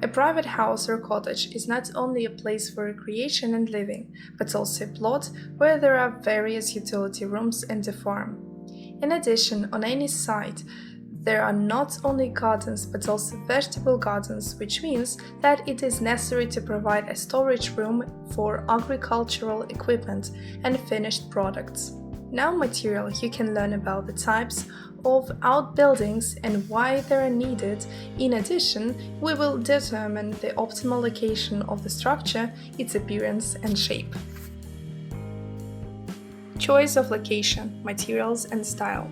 A private house or cottage is not only a place for recreation and living, but also a plot where there are various utility rooms and a farm. In addition, on any site, there are not only gardens but also vegetable gardens, which means that it is necessary to provide a storage room for agricultural equipment and finished products. Now material, you can learn about the types of outbuildings and why they are needed. In addition, we will determine the optimal location of the structure, its appearance and shape. Choice of location, materials and style.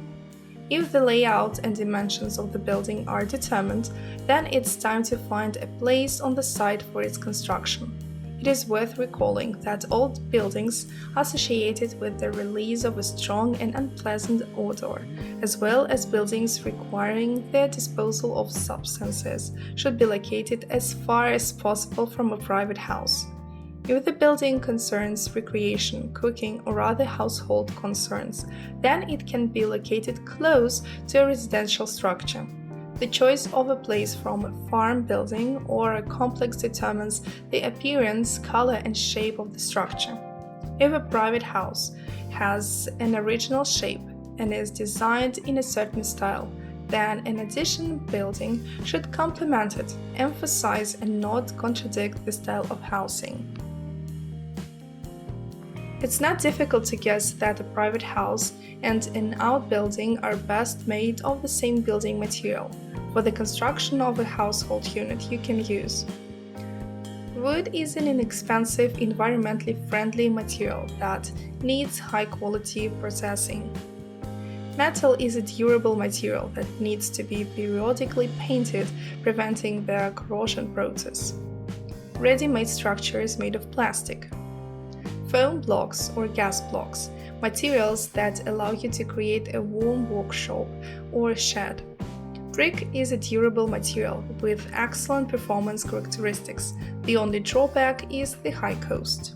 If the layout and dimensions of the building are determined, then it's time to find a place on the site for its construction. It is worth recalling that old buildings associated with the release of a strong and unpleasant odor, as well as buildings requiring the disposal of substances, should be located as far as possible from a private house. If the building concerns recreation, cooking, or other household concerns, then it can be located close to a residential structure. The choice of a place from a farm building or a complex determines the appearance, color, and shape of the structure. If a private house has an original shape and is designed in a certain style, then an additional building should complement it, emphasize and not contradict the style of housing. It's not difficult to guess that a private house and an outbuilding are best made of the same building material. For the construction of a household unit you can use. Wood is an inexpensive, environmentally friendly material that needs high-quality processing. Metal is a durable material that needs to be periodically painted, preventing the corrosion process. Ready-made structures made of plastic. Foam blocks or gas blocks, materials that allow you to create a warm workshop or shed. Brick is a durable material with excellent performance characteristics. The only drawback is the high cost.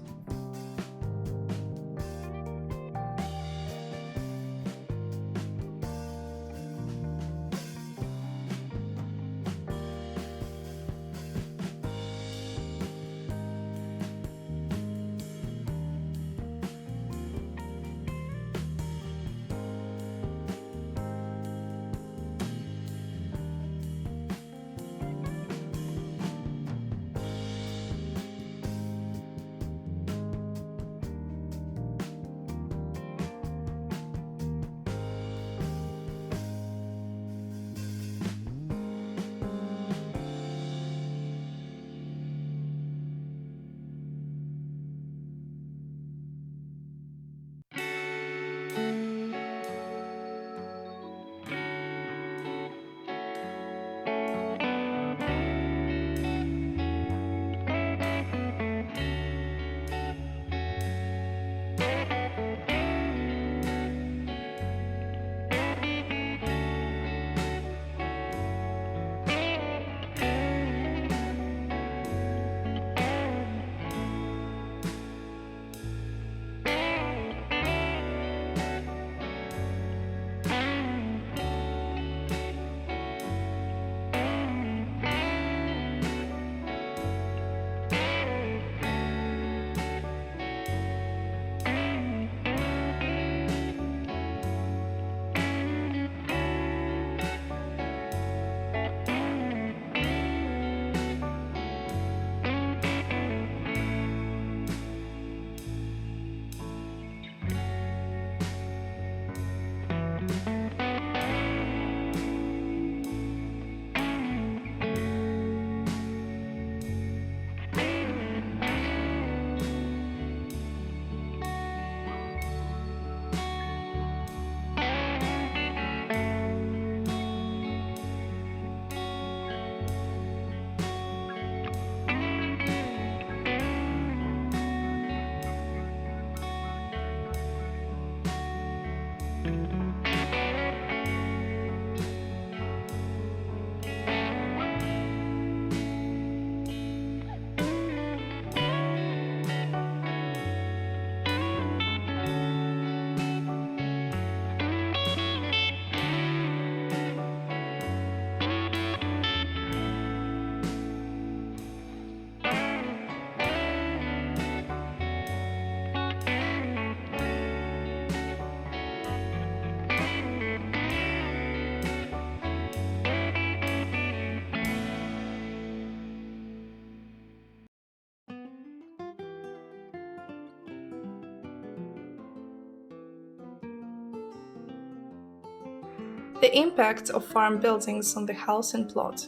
The impact of farm buildings on the house and plot.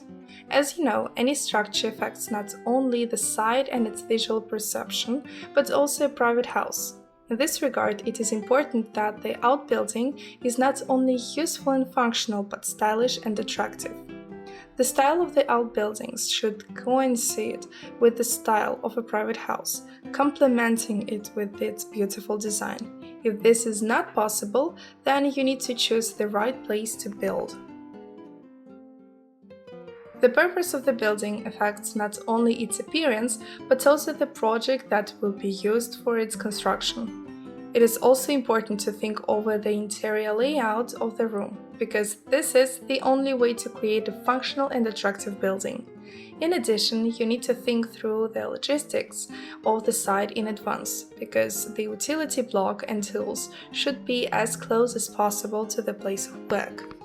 As you know, any structure affects not only the site and its visual perception, but also a private house. In this regard, it is important that the outbuilding is not only useful and functional, but stylish and attractive. The style of the outbuildings should coincide with the style of a private house, complementing it with its beautiful design. If this is not possible, then you need to choose the right place to build. The purpose of the building affects not only its appearance, but also the project that will be used for its construction. It is also important to think over the interior layout of the room, because this is the only way to create a functional and attractive building. In addition, you need to think through the logistics of the site in advance, because the utility block and tools should be as close as possible to the place of work.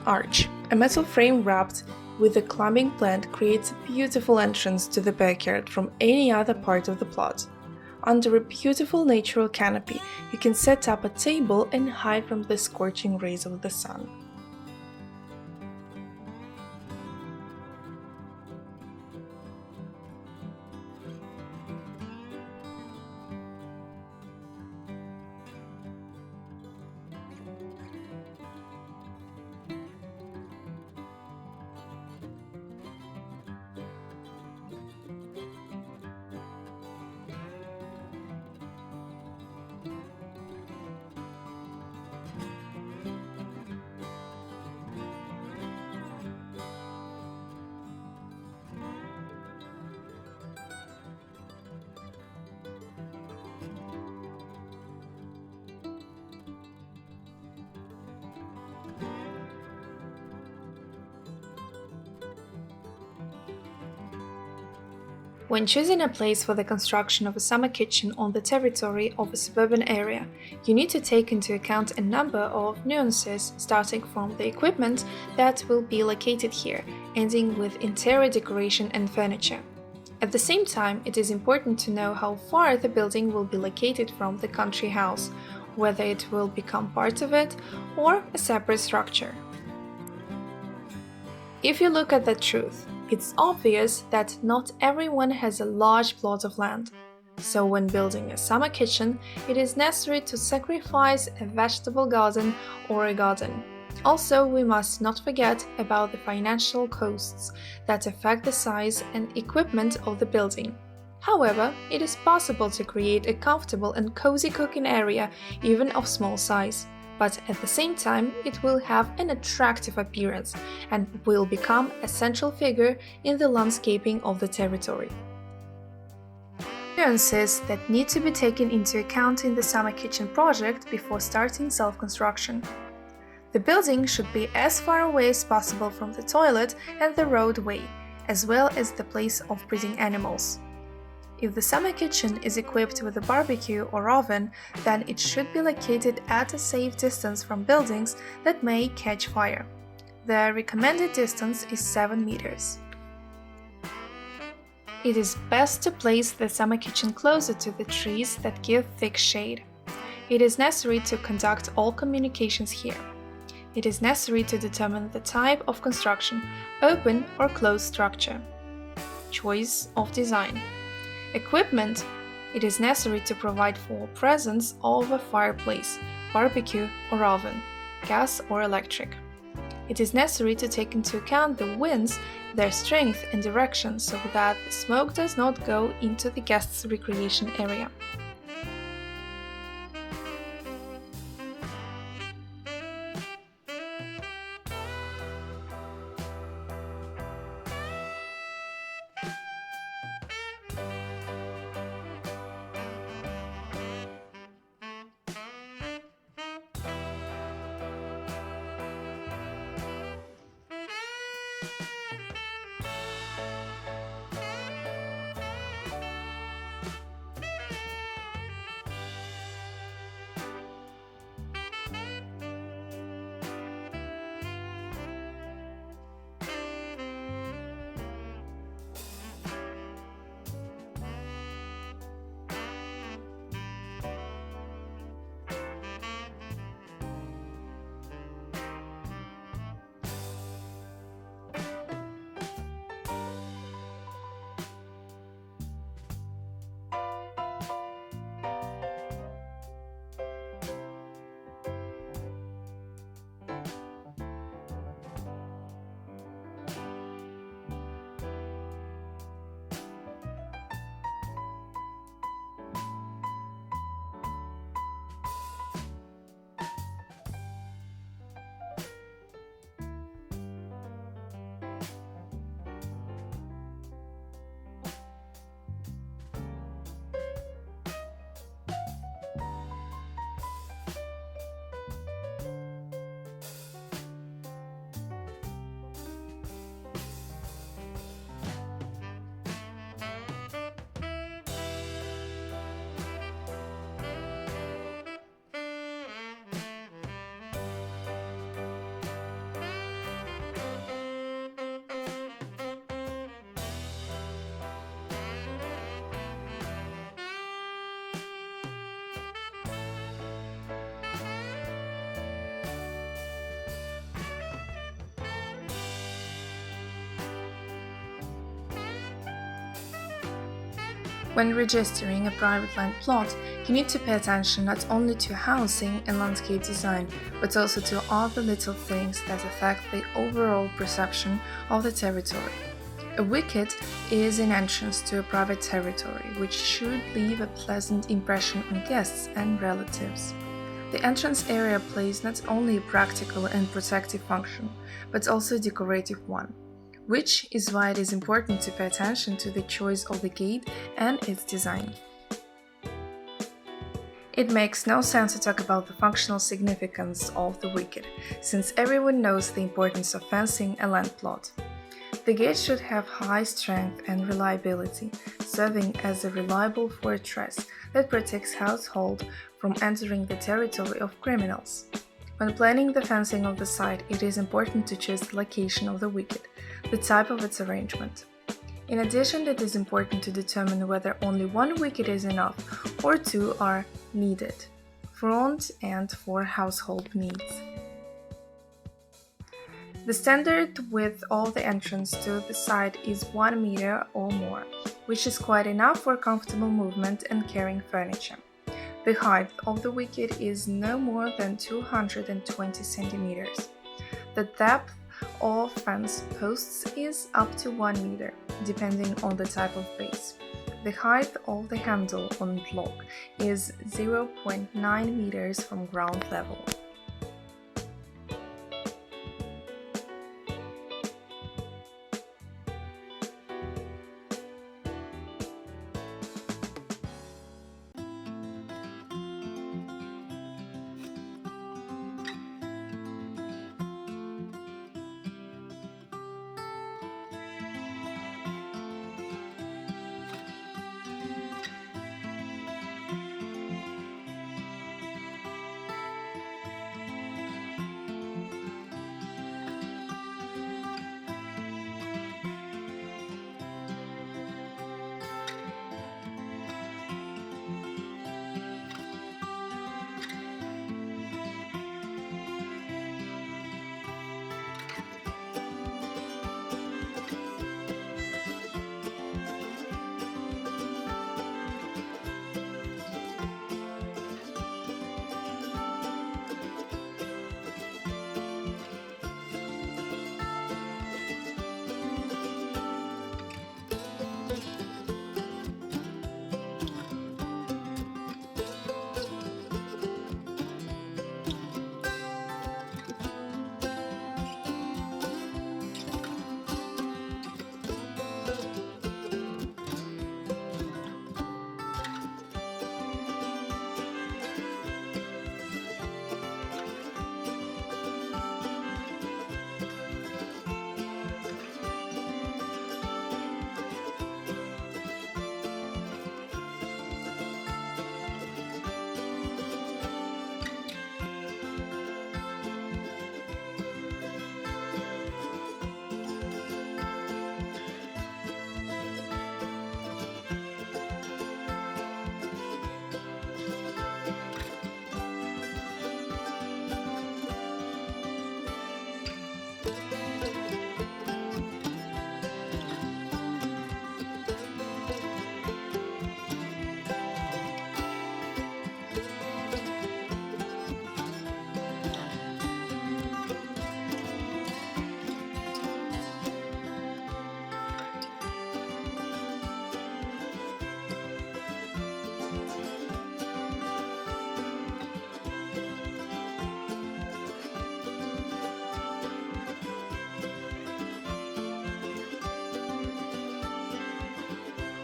Arch. A metal frame wrapped with a climbing plant creates a beautiful entrance to the backyard from any other part of the plot. Under a beautiful natural canopy, you can set up a table and hide from the scorching rays of the sun. When choosing a place for the construction of a summer kitchen on the territory of a suburban area, you need to take into account a number of nuances, starting from the equipment that will be located here, ending with interior decoration and furniture. At the same time, it is important to know how far the building will be located from the country house, whether it will become part of it or a separate structure. If you look at the truth, it's obvious that not everyone has a large plot of land. So when building a summer kitchen, it is necessary to sacrifice a vegetable garden or a garden. Also, we must not forget about the financial costs that affect the size and equipment of the building. However, it is possible to create a comfortable and cozy cooking area even of small size, but at the same time it will have an attractive appearance and will become a central figure in the landscaping of the territory. Nuances that need to be taken into account in the summer kitchen project before starting self-construction. The building should be as far away as possible from the toilet and the roadway, as well as the place of breeding animals. If the summer kitchen is equipped with a barbecue or oven, then it should be located at a safe distance from buildings that may catch fire. The recommended distance is 7 meters. It is best to place the summer kitchen closer to the trees that give thick shade. It is necessary to conduct all communications here. It is necessary to determine the type of construction, open or closed structure. Choice of design. Equipment. It is necessary to provide for presence of a fireplace, barbecue or oven, gas or electric. It is necessary to take into account the winds, their strength and direction so that the smoke does not go into the guests' recreation area. When registering a private land plot, you need to pay attention not only to housing and landscape design, but also to all the little things that affect the overall perception of the territory. A wicket is an entrance to a private territory, which should leave a pleasant impression on guests and relatives. The entrance area plays not only a practical and protective function, but also a decorative one, which is why it is important to pay attention to the choice of the gate and its design. It makes no sense to talk about the functional significance of the wicket, since everyone knows the importance of fencing a land plot. The gate should have high strength and reliability, serving as a reliable fortress that protects household from entering the territory of criminals. When planning the fencing of the site, it is important to choose the location of the wicket, the type of its arrangement. In addition, it is important to determine whether only one wicket is enough or two are needed, front and for household needs. The standard width of the entrance to the site is 1 meter or more. which is quite enough for comfortable movement and carrying furniture. The height of the wicket is no more than 220 centimeters. The depth of fence posts is up to 1 meter, depending on the type of base. The height of the handle on block is 0.9 meters from ground level.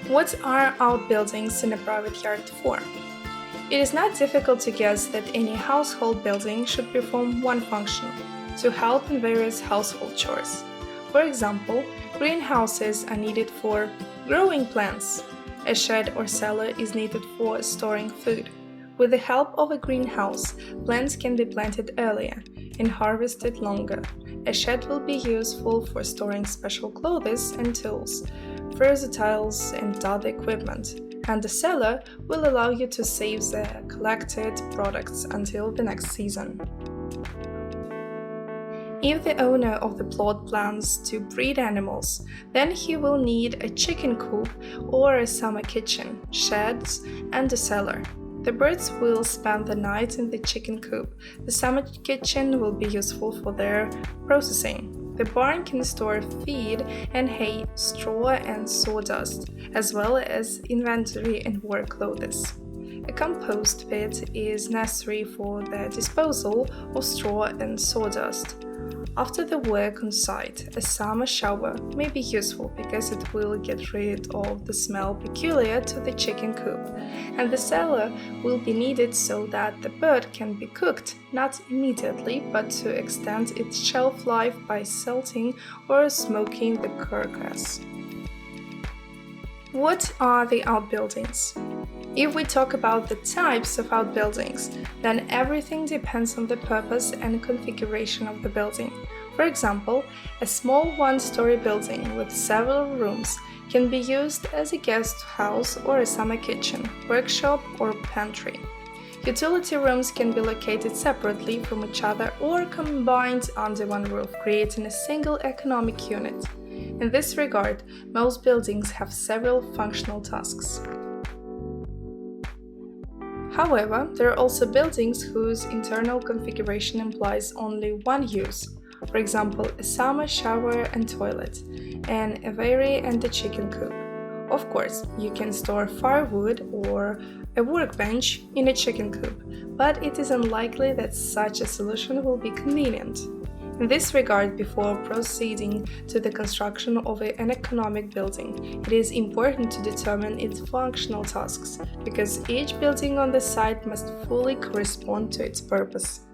What are outbuildings in a private yard for? It is not difficult to guess that any household building should perform one function: to help in various household chores. For example, greenhouses are needed for growing plants. A shed or cellar is needed for storing food. With the help of a greenhouse, plants can be planted earlier and harvested longer. A shed will be useful for storing special clothes and tools, versatiles and other equipment, and the cellar will allow you to save the collected products until the next season. If the owner of the plot plans to breed animals, then he will need a chicken coop or a summer kitchen, sheds, and a cellar. The birds will spend the night in the chicken coop. The summer kitchen will be useful for their processing. The barn can store feed and hay, straw and sawdust, as well as inventory and work clothes. A compost pit is necessary for the disposal of straw and sawdust. After the work on site, a summer shower may be useful because it will get rid of the smell peculiar to the chicken coop, and the cellar will be needed so that the bird can be cooked, not immediately, but to extend its shelf life by salting or smoking the carcass. What are the outbuildings? If we talk about the types of outbuildings, then everything depends on the purpose and configuration of the building. For example, a small one-story building with several rooms can be used as a guest house or a summer kitchen, workshop or pantry. Utility rooms can be located separately from each other or combined under one roof, creating a single economic unit. In this regard, most buildings have several functional tasks. However, there are also buildings whose internal configuration implies only one use. For example, a summer shower and toilet, an aviary and a chicken coop. Of course, you can store firewood or a workbench in a chicken coop, but it is unlikely that such a solution will be convenient. In this regard, before proceeding to the construction of an economic building, it is important to determine its functional tasks, because each building on the site must fully correspond to its purpose.